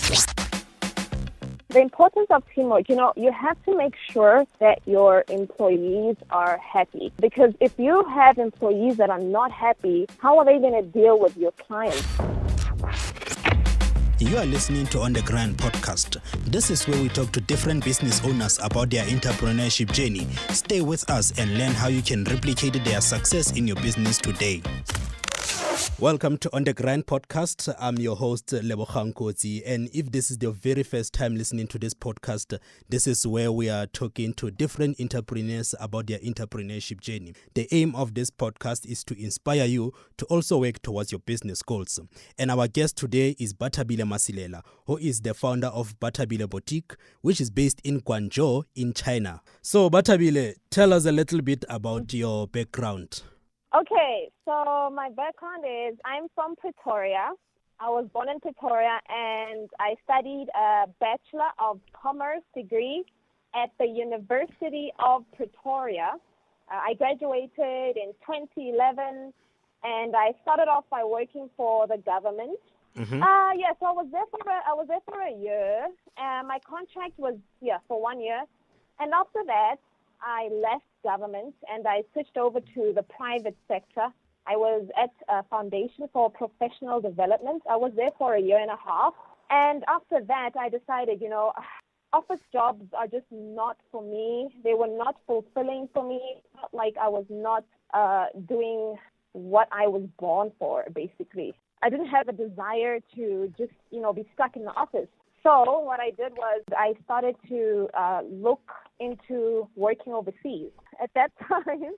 The importance of teamwork, you have to make sure that your employees are happy. Because if you have employees that are not happy, how are they going to deal with your clients? You are listening to On The Grind podcast. This is where we talk to different business owners about their entrepreneurship journey. Stay with us and learn how you can replicate their success in your business today. Welcome to On The Grind podcast. I'm your host, Lebogang Kotsi, and if this is your very first time listening to this podcast, this is where we are talking to different entrepreneurs about their entrepreneurship journey. The aim of this podcast is to inspire you to also work towards your business goals. And our guest today is Bathabile Masilela, who is the founder of Bathabile Boutique, which is based in Guangzhou in China. So Bathabile, tell us a little bit about your background. Okay, so my background is I'm from Pretoria. I was born in Pretoria and I studied a Bachelor of Commerce degree at the University of Pretoria. I graduated in 2011 and I started off by working for the government. So I was there for a year. My contract was for 1 year. And after that, I left government and I switched over to the private sector. I was at a Foundation for Professional Development. I was there for a year and a half. And after that, I decided, office jobs are just not for me. They were not fulfilling for me. It felt like I was not doing what I was born for, basically. I didn't have a desire to just, be stuck in the office. So what I did was I started to look into working overseas. At that time,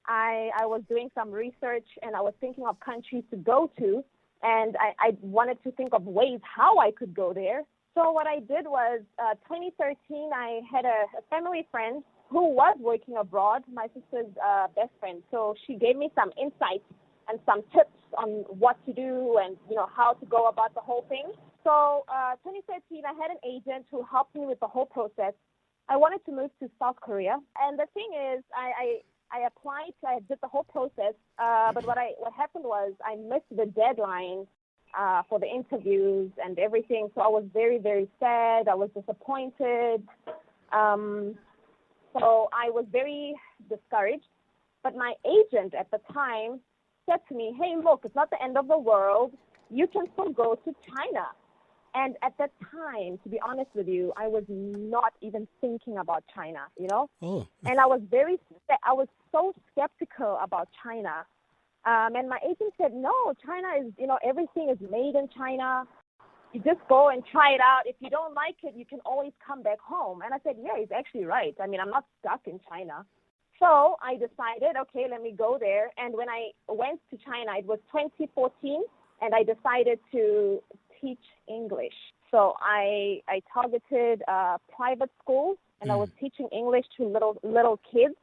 I was doing some research and I was thinking of countries to go to, and I wanted to think of ways how I could go there. So what I did was 2013, I had a family friend who was working abroad, my sister's best friend. So she gave me some insights and some tips on what to do and, how to go about the whole thing. So 2013, I had an agent who helped me with the whole process. I wanted to move to South Korea. And the thing is, I applied, I did the whole process. But what happened was I missed the deadline for the interviews and everything. So I was very, very sad. I was disappointed. So I was very discouraged. But my agent at the time said to me, hey, look, it's not the end of the world. You can still go to China. And at that time, to be honest with you, I was not even thinking about China, Oh. And I was so skeptical about China. And my agent said, no, China is, everything is made in China. You just go and try it out. If you don't like it, you can always come back home. And I said, yeah, he's actually right. I mean, I'm not stuck in China. So I decided, okay, let me go there. And when I went to China, it was 2014, and I decided to teach English. So I targeted private schools, and I was teaching English to little kids.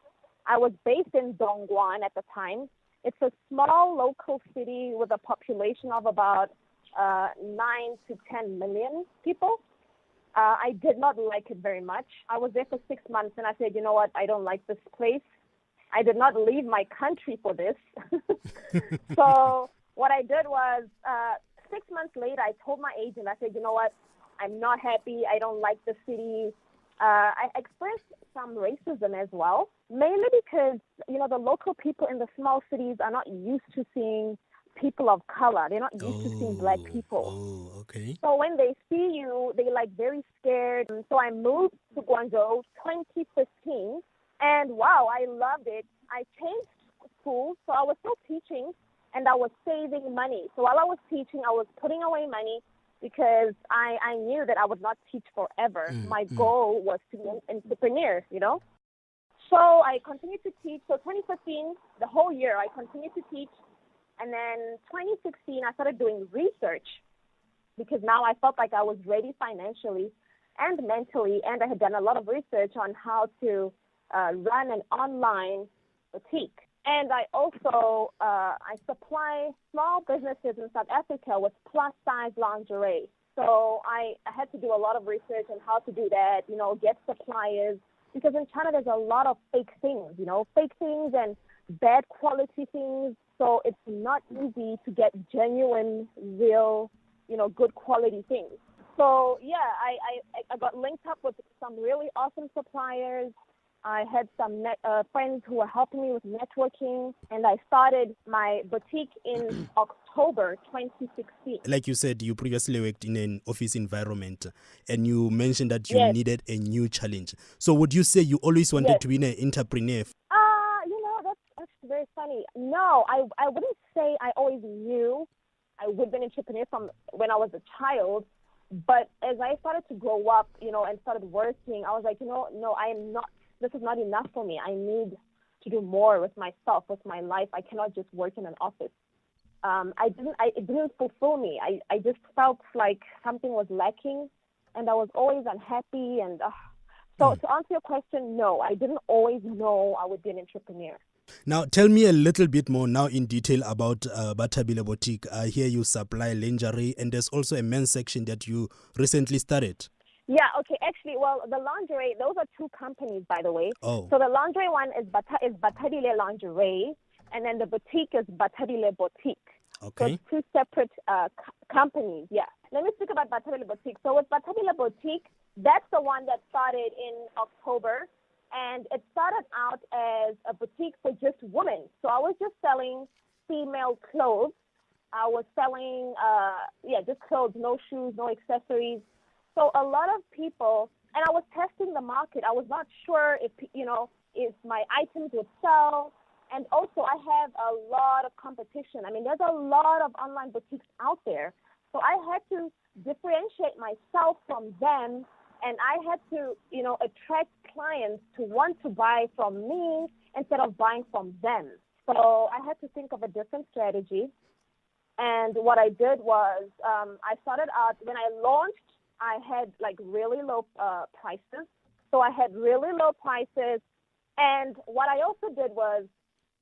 I was based in Dongguan at the time. It's a small local city with a population of about 9 to 10 million people. I did not like it very much. I was there for 6 months, and I said, you know what, I don't like this place. I did not leave my country for this. So what I did was 6 months later, I told my agent, I said, you know what, I'm not happy. I don't like the city. I expressed some racism as well, mainly because, the local people in the small cities are not used to seeing people of color. They're not used to seeing black people. Oh, okay. So when they see you, they're very scared. And so I moved to Guangzhou 2015, and wow, I loved it. I changed schools, so I was still teaching, and I was saving money. So while I was teaching, I was putting away money because I knew that I would not teach forever. My goal was to be an entrepreneur, So I continued to teach. So 2015, the whole year, I continued to teach. And then 2016, I started doing research because now I felt like I was ready financially and mentally, and I had done a lot of research on how to run an online boutique. And I also I supply small businesses in South Africa with plus-size lingerie. So I had to do a lot of research on how to do that, get suppliers, because in China there's a lot of fake things, fake things and bad quality things. So it's not easy to get genuine, real, good quality things. So yeah, I got linked up with some really awesome suppliers. I had some friends who were helping me with networking, and I started my boutique in October 2016. Like you said, you previously worked in an office environment, and you mentioned that you Yes, needed a new challenge. So would you say you always wanted yes. to be an entrepreneur? That's actually very funny. No, I wouldn't say I always knew I would be an entrepreneur from when I was a child. But as I started to grow up, and started working, I was like, no, I am not, this is not enough for me. I need to do more with myself, with my life. I cannot just work in an office. It didn't fulfill me. I just felt like something was lacking, and I was always unhappy. And so to answer your question, no, I didn't always know I would be an entrepreneur. Now, tell me a little bit more now in detail about Bathabile Boutique. I hear you supply lingerie, and there's also a men's section that you recently started. Yeah, okay. Actually, well, the lingerie, those are two companies, by the way. Oh. So the lingerie one is Bathabile Lingerie, and then the boutique is Bathabile Boutique. Okay. So it's two separate companies, yeah. Let me speak about Bathabile Boutique. So with Bathabile Boutique, that's the one that started in October, and it started out as a boutique for just women. So I was just selling female clothes. I was selling, just clothes, no shoes, no accessories. So a lot of people, and I was testing the market. I was not sure if my items would sell. And also I have a lot of competition. I mean, there's a lot of online boutiques out there. So I had to differentiate myself from them, and I had to, attract clients to want to buy from me instead of buying from them. So I had to think of a different strategy. And what I did was I started out, when I launched, I had like really low prices. So I had really low prices. And what I also did was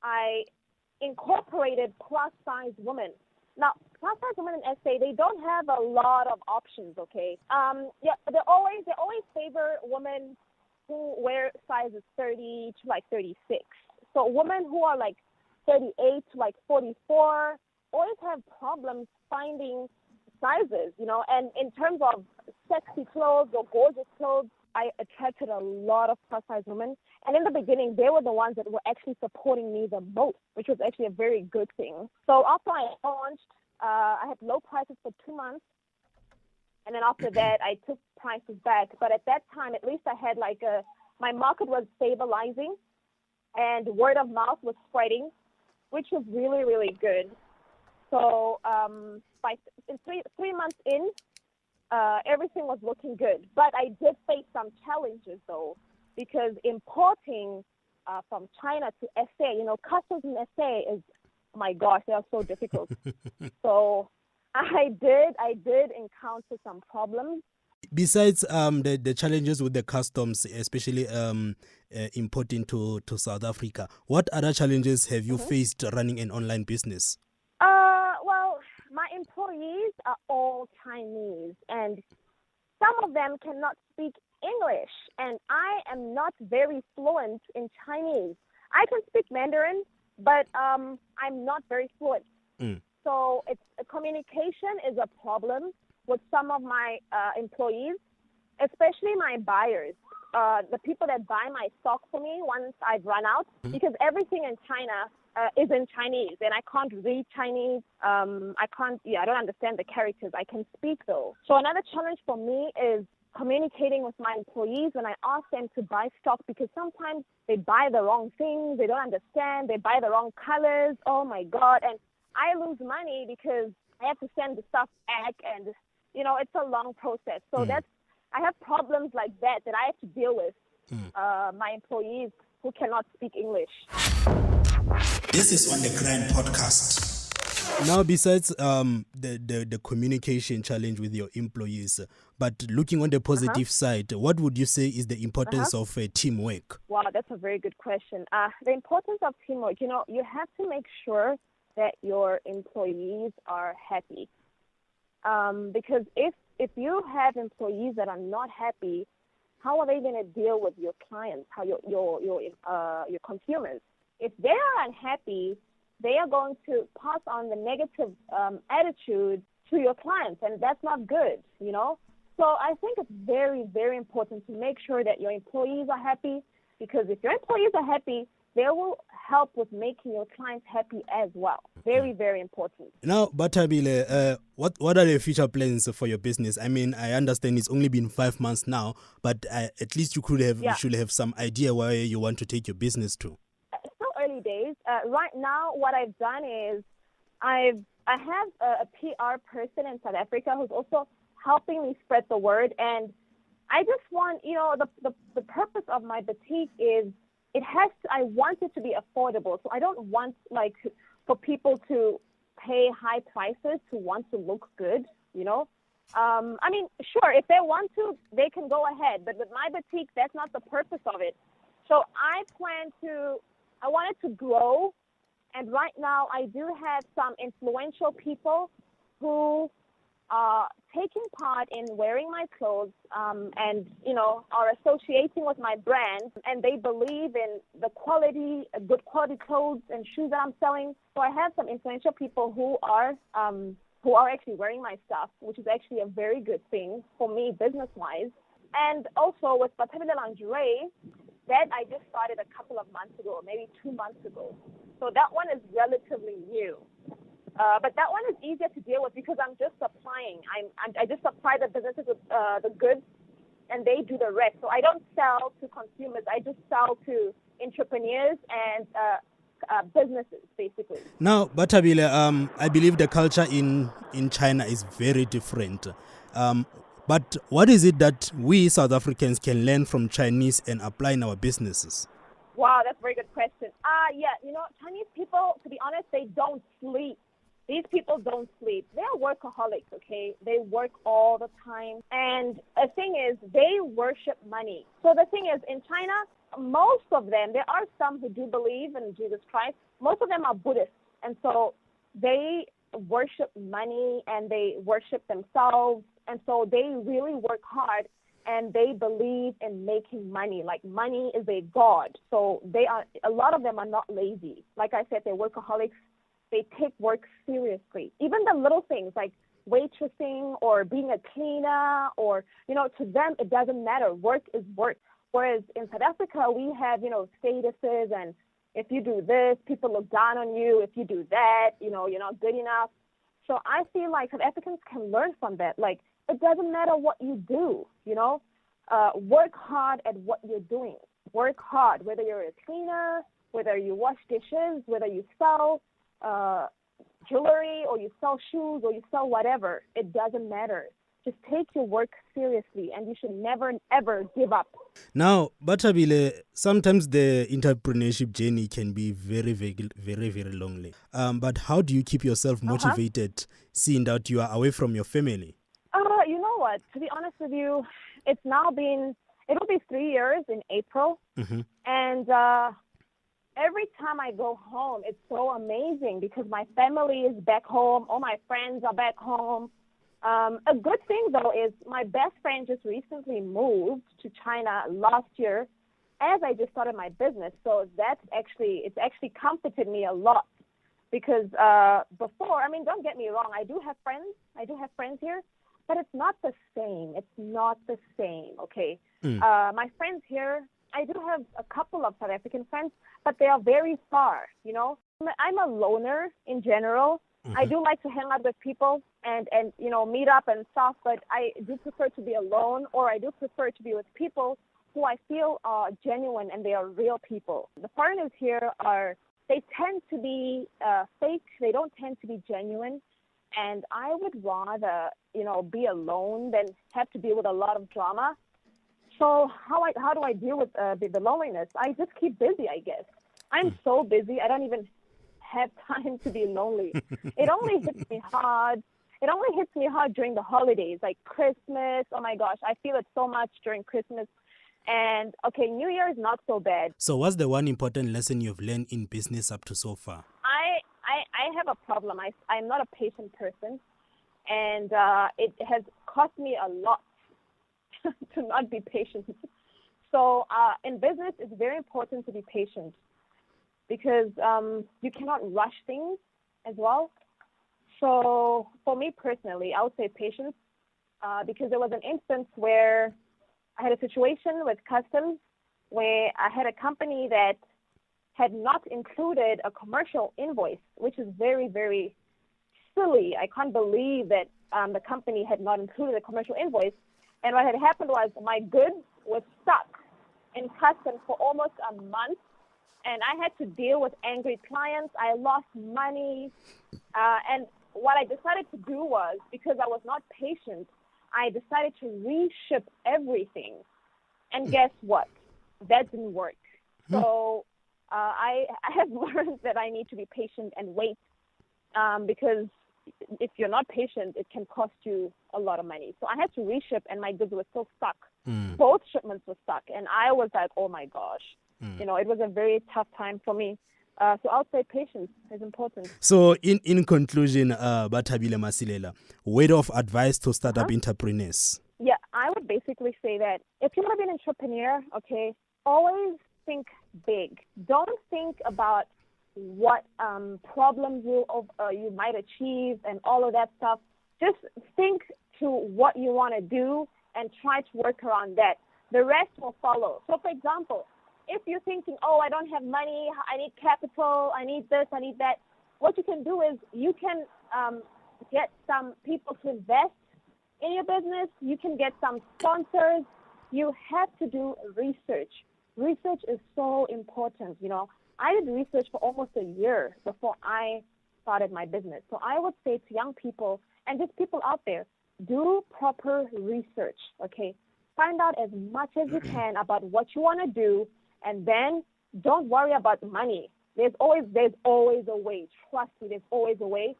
I incorporated plus size women. Now, plus size women in SA, they don't have a lot of options, okay? They always favor women who wear sizes 30 to like 36. So women who are like 38 to like 44 always have problems finding sizes, and in terms of sexy clothes or gorgeous clothes, I attracted a lot of plus size women. And in the beginning, they were the ones that were actually supporting me the most, which was actually a very good thing. So after I launched, I had low prices for 2 months. And then after that, I took prices back. But at that time, at least I had my market was stabilizing and word of mouth was spreading, which was really, really good. So in 3 months in, everything was looking good. But I did face some challenges, though, because importing from China to SA, customs in SA is, oh my gosh, they are so difficult. So I did encounter some problems. Besides the challenges with the customs, especially importing to South Africa, what other challenges have you faced running an online business? Well, my employees are all Chinese, and some of them cannot speak English, and I am not very fluent in Chinese. I can speak Mandarin, but I'm not very fluent. So communication is a problem with some of my employees, especially my buyers, the people that buy my stock for me once I've run out, because everything in China is in Chinese, and I can't read Chinese. I don't understand the characters. I can speak, though. So another challenge for me is communicating with my employees when I ask them to buy stock, because sometimes they buy the wrong things, they don't understand, they buy the wrong colors. Oh my God. And I lose money because I have to send the stuff back, and it's a long process. So I have problems like that I have to deal with my employees who cannot speak English. This is on the Grand Podcast. Now, besides the communication challenge with your employees, but looking on the positive side, what would you say is the importance of teamwork? Wow, that's a very good question. The importance of teamwork, you have to make sure that your employees are happy. Because if you have employees that are not happy, how are they going to deal with your clients, how your consumers? If they are unhappy, they are going to pass on the negative attitude to your clients, and that's not good, So I think it's very, very important to make sure that your employees are happy, because if your employees are happy, they will help with making your clients happy as well. Very, very important. Now, Bathabile, what are the future plans for your business? I mean, I understand it's only been 5 months now, but at least you should have some idea where you want to take your business to. It's still early days. Right now, what I've done is I have a PR person in South Africa who's also helping me spread the word, and I just want, the purpose of my boutique is I want it to be affordable. So I don't want for people to pay high prices to want to look good, I mean, sure, if they want to, they can go ahead. But with my boutique, that's not the purpose of it. So I want it to grow. And right now I do have some influential people who are taking part in wearing my clothes and, are associating with my brand, and they believe in the quality, good quality clothes and shoes that I'm selling. So I have some influential people who are actually wearing my stuff, which is actually a very good thing for me business-wise. And also with Bathabile Lingerie, that I just started a couple of months ago, maybe 2 months ago. So that one is relatively new. But that one is easier to deal with because I'm just supplying. I just supply the businesses with the goods, and they do the rest. So I don't sell to consumers. I just sell to entrepreneurs and businesses, basically. Now, Bathabile, I believe the culture in China is very different. But what is it that we South Africans can learn from Chinese and apply in our businesses? Wow, that's a very good question. Chinese people, to be honest, they don't sleep. These people don't sleep. They're workaholics, okay? They work all the time. And the thing is, they worship money. So the thing is, in China, most of them, there are some who do believe in Jesus Christ. Most of them are Buddhists. And so they worship money and they worship themselves. And so they really work hard and they believe in making money. Like money is a god. So a lot of them are not lazy. Like I said, they're workaholics. They take work seriously. Even the little things like waitressing or being a cleaner or, to them, it doesn't matter. Work is work. Whereas in South Africa, we have, statuses, and if you do this, people look down on you. If you do that, you're not good enough. So I feel like South Africans can learn from that. Like, it doesn't matter what you do, work hard at what you're doing. Work hard, whether you're a cleaner, whether you wash dishes, whether you sell jewelry or you sell shoes or you sell whatever. It doesn't matter. Just take your work seriously, and you should never, ever give up. Now, Bathabile, sometimes the entrepreneurship journey can be very, very, very, very lonely. But how do you keep yourself motivated, seeing that you are away from your family? You know what? To be honest with you, it'll be 3 years in April. Mm-hmm. And every time I go home, it's so amazing because my family is back home. All my friends are back home. A good thing, though, is my best friend just recently moved to China last year as I just started my business. So it's actually comforted me a lot because before, don't get me wrong, I do have friends here, but it's not the same. It's not the same, okay? My friends here, I do have a couple of South African friends, but they are very far, I'm a loner in general. Mm-hmm. I do like to hang out with people and meet up and stuff, but I do prefer to be alone, or I do prefer to be with people who I feel are genuine and they are real people. The foreigners here they tend to be fake. They don't tend to be genuine. And I would rather, be alone than have to deal with a lot of drama. So how do I deal with the loneliness? I just keep busy, I guess. I'm so busy, I don't even have time to be lonely. It only hits me hard. It only hits me hard during the holidays, like Christmas. Oh my gosh, I feel it so much during Christmas. And okay, New Year is not so bad. So what's the one important lesson you've learned in business up to so far? I have a problem. I'm not a patient person, and it has cost me a lot to not be patient. So in business, it's very important to be patient because you cannot rush things as well. So for me personally, I would say patience. because there was an instance where I had a situation with customs where I had a company that had not included a commercial invoice, which is very, very silly. I can't believe that the company had not included a commercial invoice. And what had happened was my goods were stuck in customs for almost a month, and I had to deal with angry clients. I lost money. And what I decided to do was, because I was not patient, I decided to reship everything. And guess what? That didn't work. So I have learned that I need to be patient and wait, because if you're not patient, it can cost you a lot of money. So I had to reship, and my goods were still stuck. Both shipments were stuck, and I was like, oh my gosh. It was a very tough time for me. So I'll say patience is important. So in conclusion, Bathabile Masilela, word of advice to startup entrepreneurs? Yeah, I would basically say that if you want to be an entrepreneur, okay, always think big. Don't think about what problems you might achieve and all of that stuff. Just think to what you want to do and try to work around that. The rest will follow. So, for example, if you're thinking, oh, I don't have money, I need capital, I need this, I need that, what you can do is you can get some people to invest in your business. You can get some sponsors. You have to do research. Research is so important. I did research for almost a year before I started my business. So I would say to young people and just people out there, do proper research, okay? Find out as much as you can about what you want to do, and then don't worry about the money. There's always a way. Trust me, there's always a way.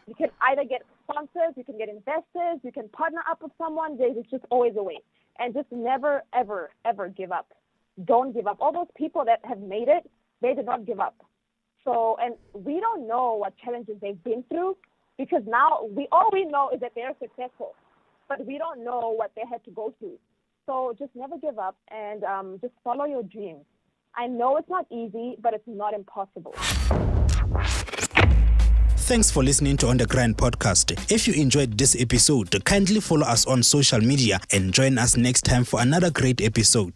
You can either get sponsors, you can get investors, you can partner up with someone. There's just always a way. And just never, ever, ever give up. Don't give up. All those people that have made it, they did not give up. So, and we don't know what challenges they've been through, because now all we know is that they're successful, but we don't know what they had to go through. So just never give up, and just follow your dreams. I know it's not easy, but it's not impossible. Thanks for listening to On The Grind podcast. If you enjoyed this episode, kindly follow us on social media and join us next time for another great episode.